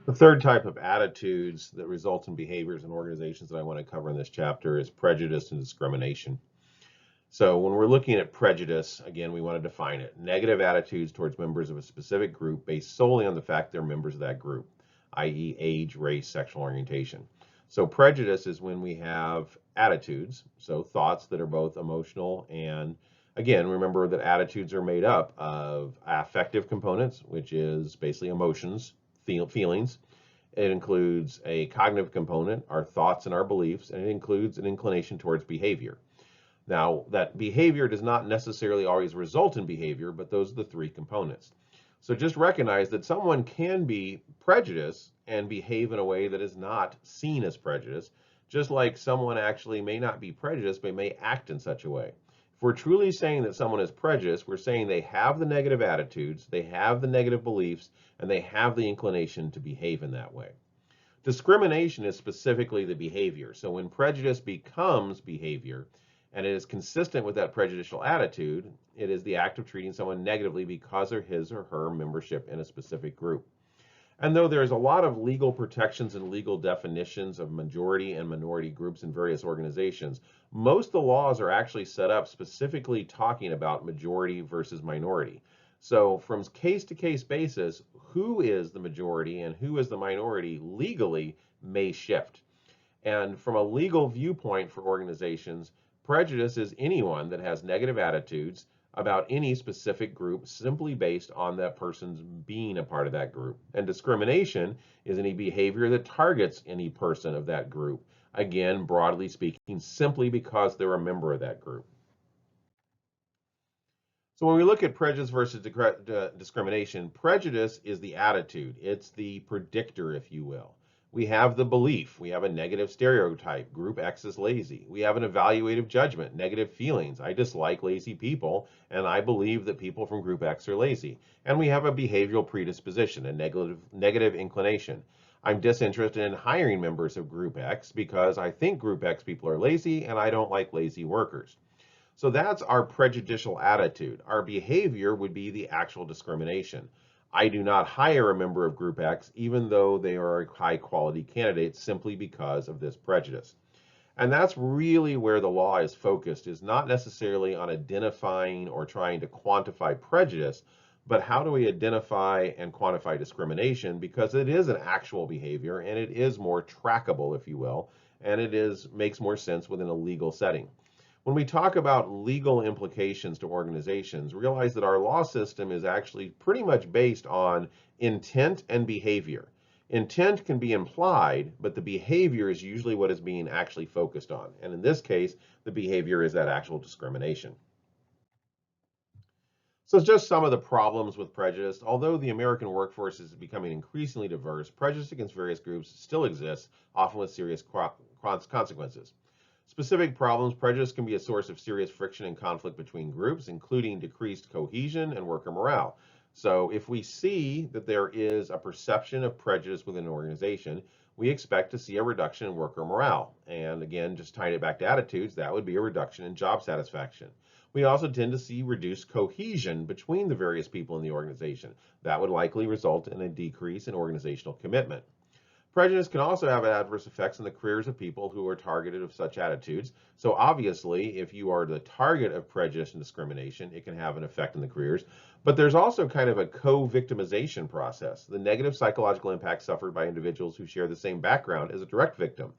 The third type of attitudes that result in behaviors in organizations that I want to cover in this chapter is prejudice and discrimination. So when we're looking at prejudice, again, we want to define it. Negative attitudes towards members of a specific group based solely on the fact they're members of that group, i.e. age, race, sexual orientation. So prejudice is when we have attitudes, so thoughts that are both emotional and, again, remember that attitudes are made up of affective components, which is basically emotions, feelings. It includes a cognitive component, our thoughts and our beliefs, and it includes an inclination towards behavior. Now, that behavior does not necessarily always result in behavior, but those are the three components. So just recognize that someone can be prejudiced and behave in a way that is not seen as prejudice, just like someone actually may not be prejudiced, but may act in such a way. If we're truly saying that someone is prejudiced, we're saying they have the negative attitudes, they have the negative beliefs, and they have the inclination to behave in that way. Discrimination is specifically the behavior. So when prejudice becomes behavior, and it is consistent with that prejudicial attitude, it is the act of treating someone negatively because of his or her membership in a specific group. And though there's a lot of legal protections and legal definitions of majority and minority groups in various organizations, most of the laws are actually set up specifically talking about majority versus minority. So from case to case basis, who is the majority and who is the minority legally may shift. And from a legal viewpoint for organizations, prejudice is anyone that has negative attitudes about any specific group simply based on that person's being a part of that group. And discrimination is any behavior that targets any person of that group. Again, broadly speaking, simply because they're a member of that group. So when we look at prejudice versus discrimination, prejudice is the attitude. It's the predictor, if you will. We have the belief. We have a negative stereotype. Group X is lazy. We have an evaluative judgment, negative feelings. I dislike lazy people, and I believe that people from Group X are lazy. And we have a behavioral predisposition, a negative inclination. I'm disinterested in hiring members of Group X because I think Group X people are lazy, and I don't like lazy workers. So that's our prejudicial attitude. Our behavior would be the actual discrimination. I do not hire a member of Group X, even though they are a high quality candidate, simply because of this prejudice. And that's really where the law is focused, is not necessarily on identifying or trying to quantify prejudice, but how do we identify and quantify discrimination, because it is an actual behavior and it is more trackable, if you will, and makes more sense within a legal setting. When we talk about legal implications to organizations, realize that our law system is actually pretty much based on intent and behavior. Intent can be implied, but the behavior is usually what is being actually focused on. And in this case, the behavior is that actual discrimination. So it's just some of the problems with prejudice. Although the American workforce is becoming increasingly diverse, prejudice against various groups still exists, often with serious consequences. Specific problems: prejudice can be a source of serious friction and conflict between groups, including decreased cohesion and worker morale. So if we see that there is a perception of prejudice within an organization, we expect to see a reduction in worker morale. And again, just tying it back to attitudes, that would be a reduction in job satisfaction. We also tend to see reduced cohesion between the various people in the organization. That would likely result in a decrease in organizational commitment. Prejudice can also have adverse effects on the careers of people who are targeted of such attitudes. So obviously, if you are the target of prejudice and discrimination, it can have an effect on the careers. But there's also kind of a co-victimization process, the negative psychological impact suffered by individuals who share the same background as a direct victim.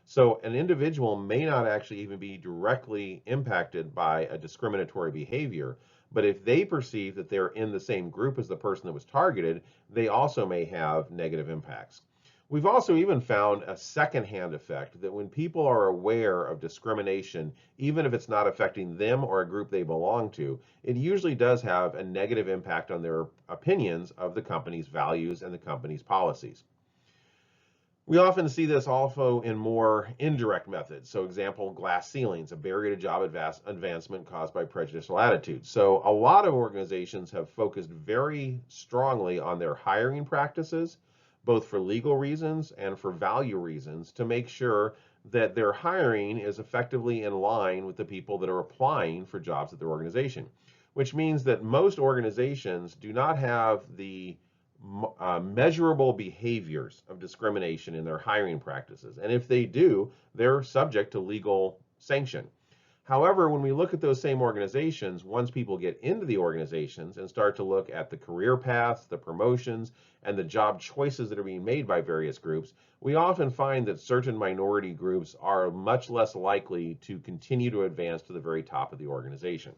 So an individual may not actually even be directly impacted by a discriminatory behavior, but if they perceive that they're in the same group as the person that was targeted, they also may have negative impacts. We've also even found a secondhand effect that when people are aware of discrimination, even if it's not affecting them or a group they belong to, it usually does have a negative impact on their opinions of the company's values and the company's policies. We often see this also in more indirect methods. So example, glass ceilings, a barrier to job advancement caused by prejudicial attitudes. So a lot of organizations have focused very strongly on their hiring practices, both for legal reasons and for value reasons, to make sure that their hiring is effectively in line with the people that are applying for jobs at their organization, which means that most organizations do not have the measurable behaviors of discrimination in their hiring practices. And if they do, they're subject to legal sanction. However, when we look at those same organizations, once people get into the organizations and start to look at the career paths, the promotions, and the job choices that are being made by various groups, we often find that certain minority groups are much less likely to continue to advance to the very top of the organization.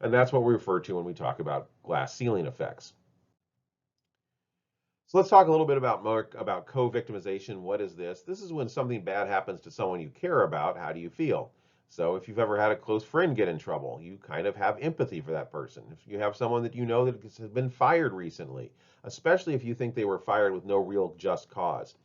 And that's what we refer to when we talk about glass ceiling effects. So let's talk a little bit about co-victimization. What is this? This is when something bad happens to someone you care about. How do you feel? So if you've ever had a close friend get in trouble, you kind of have empathy for that person. If you have someone that you know that has been fired recently, especially if you think they were fired with no real just cause.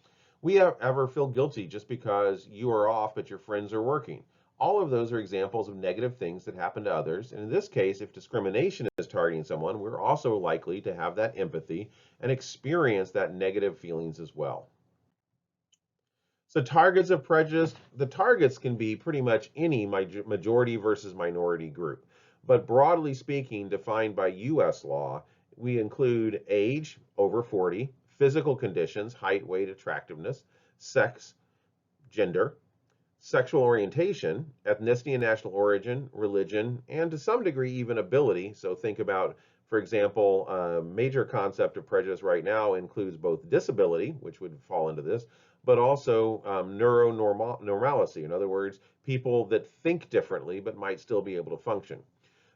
We ever feel guilty just because you are off but your friends are working. All of those are examples of negative things that happen to others. And in this case, if discrimination is targeting someone, we're also likely to have that empathy and experience that negative feelings as well. So targets of prejudice, the targets can be pretty much any majority versus minority group. But broadly speaking, defined by U.S. law, we include age, over 40, physical conditions, height, weight, attractiveness, sex, gender, sexual orientation, ethnicity and national origin, religion, and to some degree even ability. So think about, for example, a major concept of prejudice right now includes both disability, which would fall into this, but also neuronormalcy. In other words, people that think differently but might still be able to function.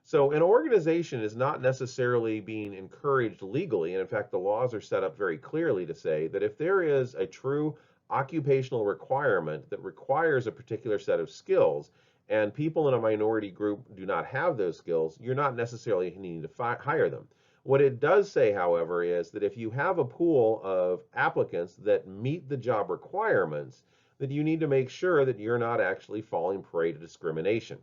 So an organization is not necessarily being encouraged legally, and in fact the laws are set up very clearly to say that if there is a true occupational requirement that requires a particular set of skills, and people in a minority group do not have those skills, you're not necessarily needing to hire them. What it does say, however, is that if you have a pool of applicants that meet the job requirements, that you need to make sure that you're not actually falling prey to discrimination.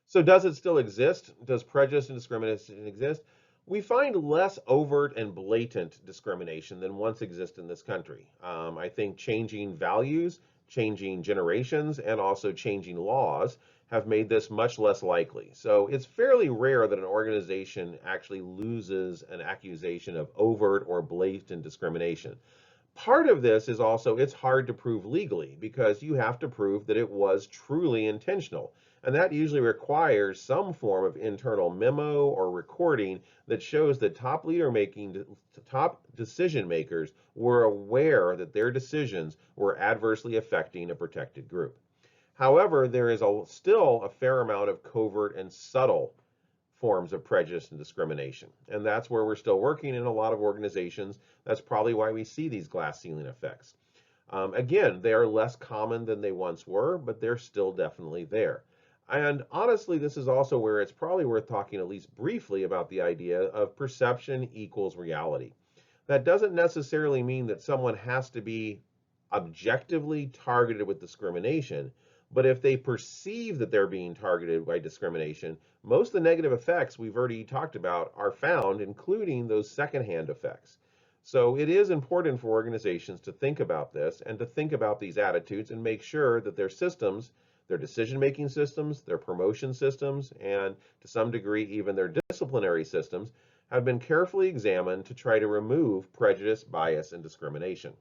So does it still exist? Does prejudice and discrimination exist? We find less overt and blatant discrimination than once existed in this country. I think changing values, changing generations, and also changing laws have made this much less likely. So it's fairly rare that an organization actually loses an accusation of overt or blatant discrimination. Part of this is also it's hard to prove legally because you have to prove that it was truly intentional. And that usually requires some form of internal memo or recording that shows that top decision makers were aware that their decisions were adversely affecting a protected group. However, there is still a fair amount of covert and subtle forms of prejudice and discrimination. And that's where we're still working in a lot of organizations. That's probably why we see these glass ceiling effects. Again, they are less common than they once were, but they're still definitely there. And honestly, this is also where it's probably worth talking at least briefly about the idea of perception equals reality. That doesn't necessarily mean that someone has to be objectively targeted with discrimination, but if they perceive that they're being targeted by discrimination, most of the negative effects we've already talked about are found, including those secondhand effects. So it is important for organizations to think about this and to think about these attitudes and make sure that their systems, their decision-making systems, their promotion systems, and to some degree even their disciplinary systems have been carefully examined to try to remove prejudice, bias, and discrimination.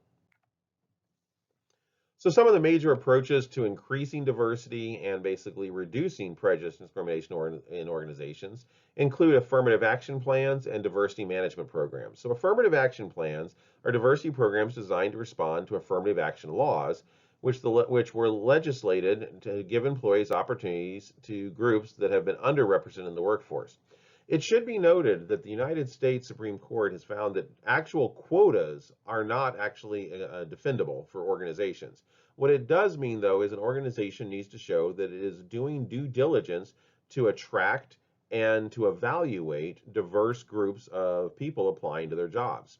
So some of the major approaches to increasing diversity and basically reducing prejudice and discrimination in organizations include affirmative action plans and diversity management programs. So affirmative action plans are diversity programs designed to respond to affirmative action laws, which were legislated to give employees opportunities to groups that have been underrepresented in the workforce. It should be noted that the United States Supreme Court has found that actual quotas are not actually defendable for organizations. What it does mean, though, is an organization needs to show that it is doing due diligence to attract and to evaluate diverse groups of people applying to their jobs.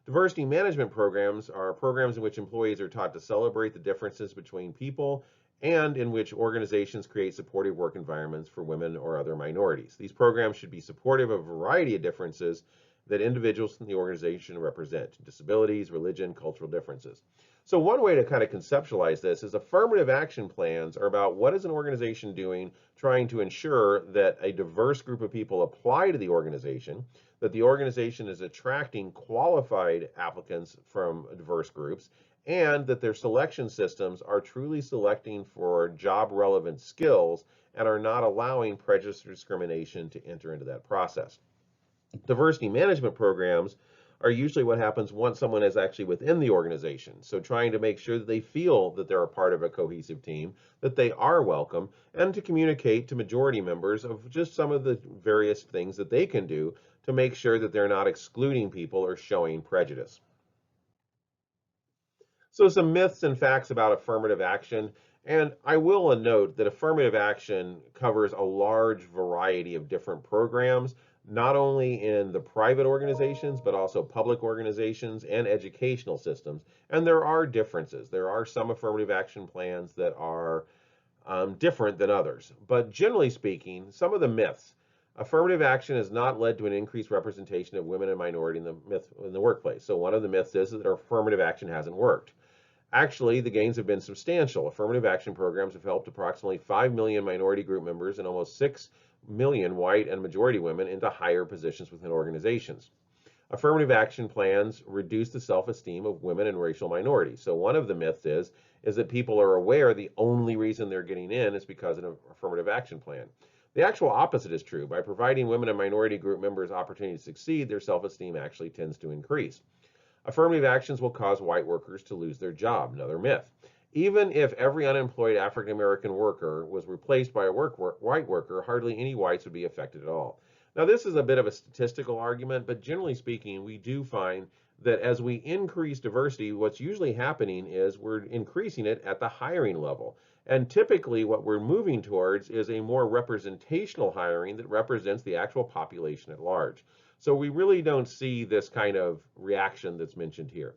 Diversity management programs are programs in which employees are taught to celebrate the differences between people and in which organizations create supportive work environments for women or other minorities. These programs should be supportive of a variety of differences that individuals in the organization represent: disabilities, religion, cultural differences. So one way to kind of conceptualize this is affirmative action plans are about what is an organization doing trying to ensure that a diverse group of people apply to the organization. that the organization is attracting qualified applicants from diverse groups, and that their selection systems are truly selecting for job relevant skills and are not allowing prejudice or discrimination to enter into that process. Diversity management programs are usually what happens once someone is actually within the organization. So trying to make sure that they feel that they're a part of a cohesive team, that they are welcome, and to communicate to majority members of just some of the various things that they can do to make sure that they're not excluding people or showing prejudice. So some myths and facts about affirmative action. And I will note that affirmative action covers a large variety of different programs, not only in the private organizations, but also public organizations and educational systems. And there are differences. There are some affirmative action plans that are different than others. But generally speaking, some of the myths. Affirmative action has not led to an increased representation of women and minority in the workplace. So one of the myths is that affirmative action hasn't worked. Actually, the gains have been substantial. Affirmative action programs have helped approximately 5 million minority group members and almost 6 million white and majority women into higher positions within organizations. Affirmative action plans reduce the self-esteem of women and racial minorities. So one of the myths is that people are aware the only reason they're getting in is because of an affirmative action plan. The actual opposite is true. By providing women and minority group members opportunity to succeed, their self-esteem actually tends to increase. Affirmative actions will cause white workers to lose their job. Another myth. Even if every unemployed African American worker was replaced by a white worker, hardly any whites would be affected at all. Now, this is a bit of a statistical argument, but generally speaking, we do find that as we increase diversity, what's usually happening is we're increasing it at the hiring level. And typically, what we're moving towards is a more representational hiring that represents the actual population at large. So we really don't see this kind of reaction that's mentioned here.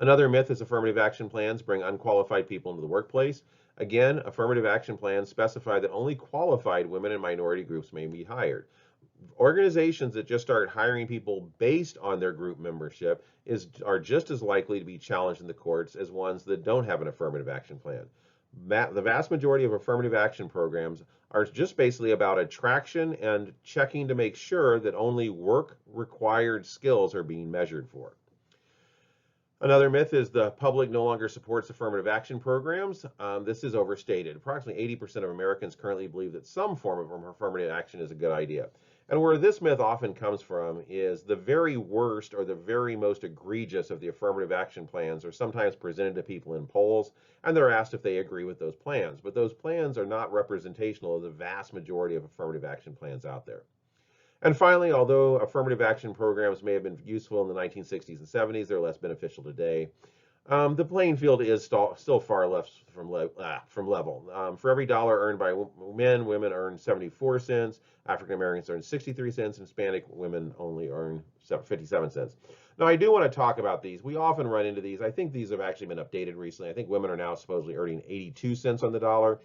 Another myth is affirmative action plans bring unqualified people into the workplace. Again, affirmative action plans specify that only qualified women and minority groups may be hired. Organizations that just start hiring people based on their group membership are just as likely to be challenged in the courts as ones that don't have an affirmative action plan. The vast majority of affirmative action programs are just basically about attraction and checking to make sure that only work required skills are being measured for. Another myth is the public no longer supports affirmative action programs. This is overstated. Approximately 80% of Americans currently believe that some form of affirmative action is a good idea. And where this myth often comes from is the very worst or the very most egregious of the affirmative action plans are sometimes presented to people in polls, and they're asked if they agree with those plans. But those plans are not representational of the vast majority of affirmative action plans out there. And finally, although affirmative action programs may have been useful in the 1960s and 70s, they're less beneficial today. The playing field is still far left from level. For every dollar earned by men, women earn 74 cents, African Americans earn 63 cents, and Hispanic women only earn 57 cents. Now, I do want to talk about these. We often run into these. I think these have actually been updated recently. I think women are now supposedly earning 82 cents on the dollar.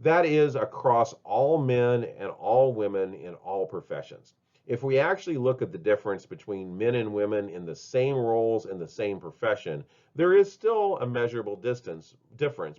That is across all men and all women in all professions. If we actually look at the difference between men and women in the same roles in the same profession, there is still a measurable difference,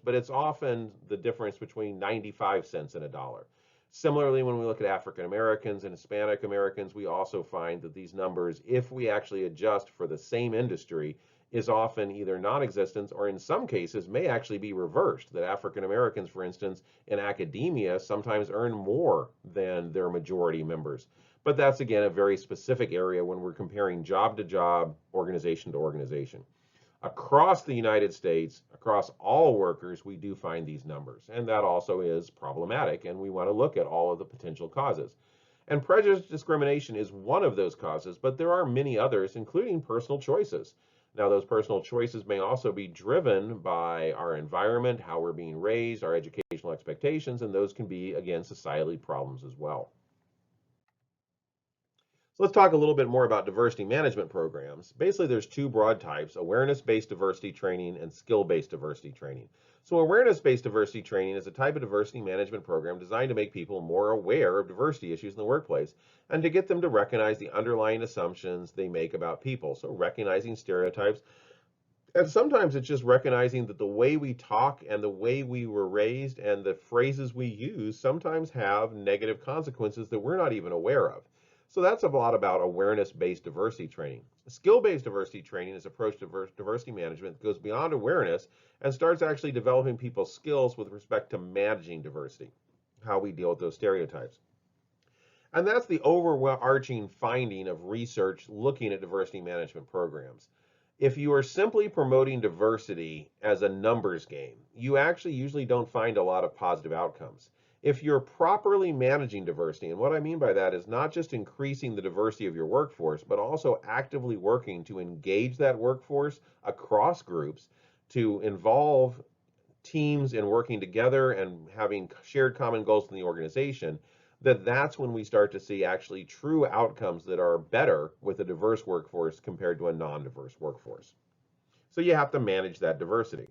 but it's often the difference between 95 cents and a dollar. Similarly, when we look at African Americans and Hispanic Americans, we also find that these numbers, if we actually adjust for the same industry, is often either non-existent or in some cases may actually be reversed. That African Americans, for instance, in academia sometimes earn more than their majority members. But that's, again, a very specific area when we're comparing job to job, organization to organization. Across the United States, across all workers, we do find these numbers. And that also is problematic, and we want to look at all of the potential causes. And prejudice discrimination is one of those causes, but there are many others, including personal choices. Now, those personal choices may also be driven by our environment, how we're being raised, our educational expectations, and those can be, again, societally problems as well. So let's talk a little bit more about diversity management programs. Basically, there's two broad types: awareness-based diversity training and skill-based diversity training. So awareness-based diversity training is a type of diversity management program designed to make people more aware of diversity issues in the workplace and to get them to recognize the underlying assumptions they make about people. So recognizing stereotypes. And sometimes it's just recognizing that the way we talk and the way we were raised and the phrases we use sometimes have negative consequences that we're not even aware of. So that's a lot about awareness-based diversity training. Skill-based diversity training is approach to diversity management that goes beyond awareness and starts actually developing people's skills with respect to managing diversity, how we deal with those stereotypes. And that's the overarching finding of research looking at diversity management programs. If you are simply promoting diversity as a numbers game, you actually usually don't find a lot of positive outcomes. If you're properly managing diversity, and what I mean by that is not just increasing the diversity of your workforce, but also actively working to engage that workforce across groups, to involve teams in working together and having shared common goals in the organization, that's when we start to see actually true outcomes that are better with a diverse workforce compared to a non-diverse workforce. So you have to manage that diversity.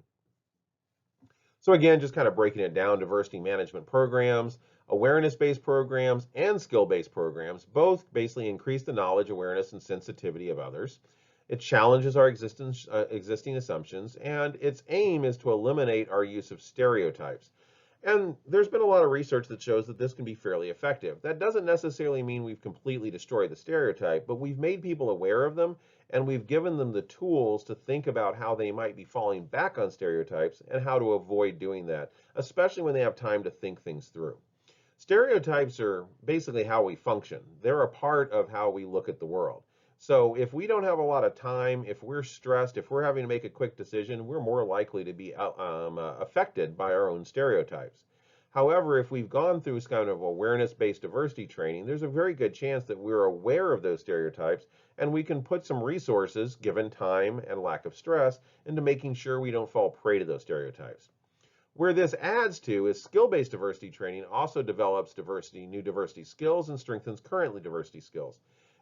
So again, just kind of breaking it down, diversity management programs, awareness-based programs, and skill-based programs both basically increase the knowledge, awareness, and sensitivity of others. It challenges our existing assumptions, and its aim is to eliminate our use of stereotypes. And there's been a lot of research that shows that this can be fairly effective. That doesn't necessarily mean we've completely destroyed the stereotype, but we've made people aware of them, and we've given them the tools to think about how they might be falling back on stereotypes and how to avoid doing that, especially when they have time to think things through. Stereotypes are basically how we function. They're a part of how we look at the world. So if we don't have a lot of time, if we're stressed, if we're having to make a quick decision, we're more likely to be affected by our own stereotypes. However, if we've gone through kind of awareness-based diversity training, there's a very good chance that we're aware of those stereotypes, and we can put some resources, given time and lack of stress, into making sure we don't fall prey to those stereotypes. Where this adds to is skill-based diversity training also develops new diversity skills and strengthens currently diversity skills.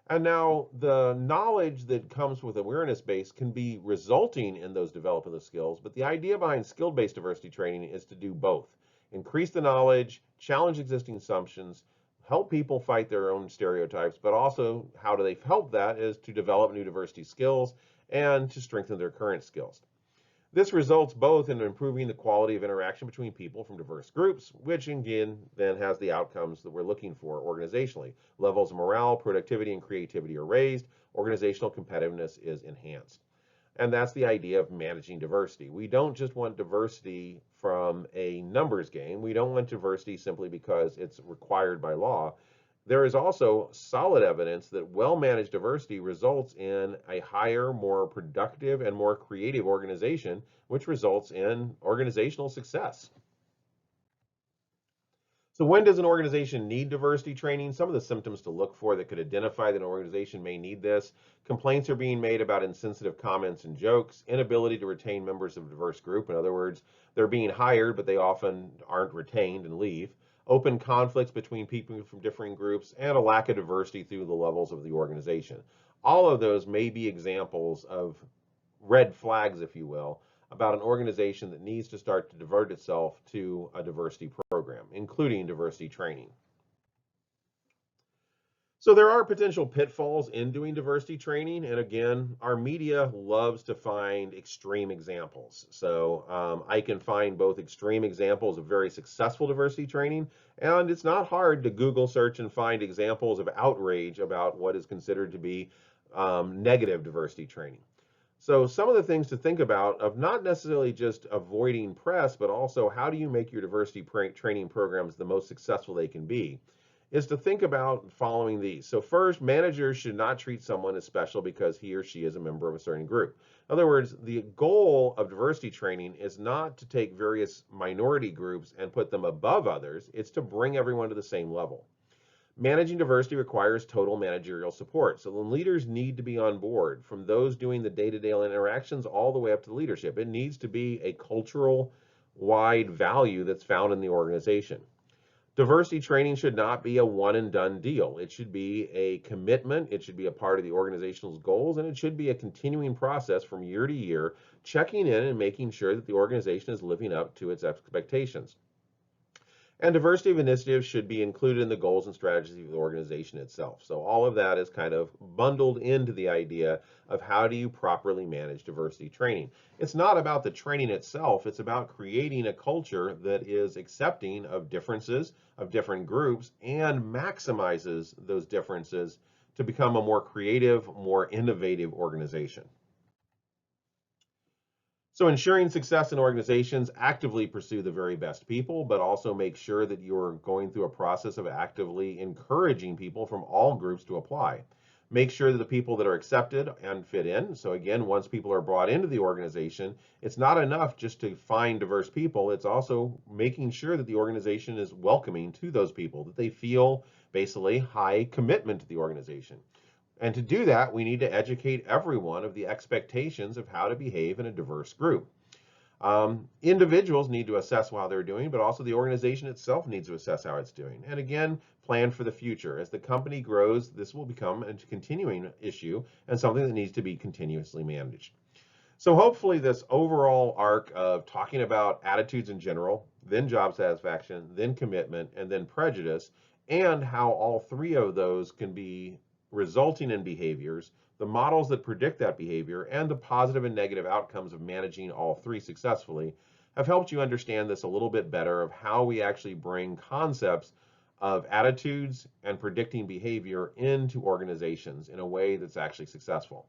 And now the knowledge that comes with awareness-based can be resulting in those developing the skills, but the idea behind skill-based diversity training is to do both. Increase the knowledge, challenge existing assumptions, help people fight their own stereotypes, but also how do they help that is to develop new diversity skills and to strengthen their current skills. This results both in improving the quality of interaction between people from diverse groups, which again then has the outcomes that we're looking for organizationally. Levels of morale, productivity, and creativity are raised. Organizational competitiveness is enhanced. And that's the idea of managing diversity. We don't just want diversity from a numbers game. We don't want diversity simply because it's required by law. There is also solid evidence that well-managed diversity results in a higher, more productive, and more creative organization, which results in organizational success. So when does an organization need diversity training? Some of the symptoms to look for that could identify that an organization may need this: complaints are being made about insensitive comments and jokes, inability to retain members of a diverse group. In other words, they're being hired, but they often aren't retained and leave. Open conflicts between people from differing groups, and a lack of diversity through the levels of the organization. All of those may be examples of red flags, if you will, about an organization that needs to start to divert itself to a diversity program, including diversity training. So there are potential pitfalls in doing diversity training. And again, our media loves to find extreme examples. So I can find both extreme examples of very successful diversity training, and it's not hard to Google search and find examples of outrage about what is considered to be negative diversity training. So some of the things to think about of not necessarily just avoiding press, but also how do you make your diversity training programs the most successful they can be, is to think about following these. So first, managers should not treat someone as special because he or she is a member of a certain group. In other words, the goal of diversity training is not to take various minority groups and put them above others. It's to bring everyone to the same level. Managing diversity requires total managerial support. So the leaders need to be on board, from those doing the day-to-day interactions all the way up to the leadership. It needs to be a cultural wide value that's found in the organization. Diversity training should not be a one and done deal. It should be a commitment. It should be a part of the organization's goals, and it should be a continuing process from year to year, checking in and making sure that the organization is living up to its expectations. And diversity of initiatives should be included in the goals and strategies of the organization itself. So all of that is kind of bundled into the idea of how do you properly manage diversity training. It's not about the training itself, it's about creating a culture that is accepting of differences, of different groups, and maximizes those differences to become a more creative, more innovative organization. So ensuring success in organizations, actively pursue the very best people, but also make sure that you're going through a process of actively encouraging people from all groups to apply. Make sure that the people that are accepted and fit in. So again, once people are brought into the organization, it's not enough just to find diverse people. It's also making sure that the organization is welcoming to those people, that they feel basically high commitment to the organization. And to do that, we need to educate everyone of the expectations of how to behave in a diverse group. Individuals need to assess how they're doing, but also the organization itself needs to assess how it's doing. And again, plan for the future. As the company grows, this will become a continuing issue and something that needs to be continuously managed. So hopefully this overall arc of talking about attitudes in general, then job satisfaction, then commitment, and then prejudice, and how all three of those can be resulting in behaviors, the models that predict that behavior, and the positive and negative outcomes of managing all three successfully have helped you understand this a little bit better of how we actually bring concepts of attitudes and predicting behavior into organizations in a way that's actually successful.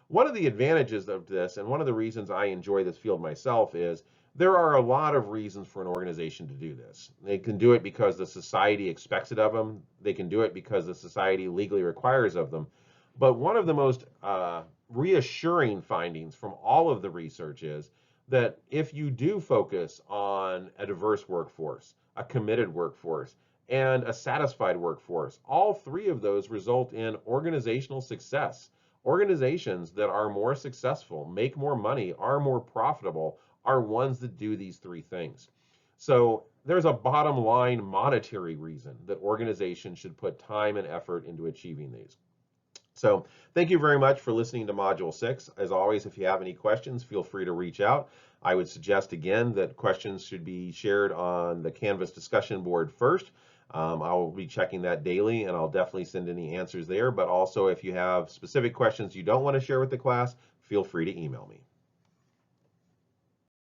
One of the advantages of this, and one of the reasons I enjoy this field myself, is there are a lot of reasons for an organization to do this. They can do it because the society expects it of them. They can do it because the society legally requires of them. But one of the most reassuring findings from all of the research is that if you do focus on a diverse workforce, a committed workforce, and a satisfied workforce, all three of those result in organizational success. Organizations that are more successful, make more money, are more profitable, are ones that do these three things. So there's a bottom line monetary reason that organizations should put time and effort into achieving these. So thank you very much for listening to Module 6. As always, if you have any questions, feel free to reach out. I would suggest again that questions should be shared on the Canvas discussion board first. I'll be checking that daily, and I'll definitely send any answers there. But also, if you have specific questions you don't want to share with the class, feel free to email me.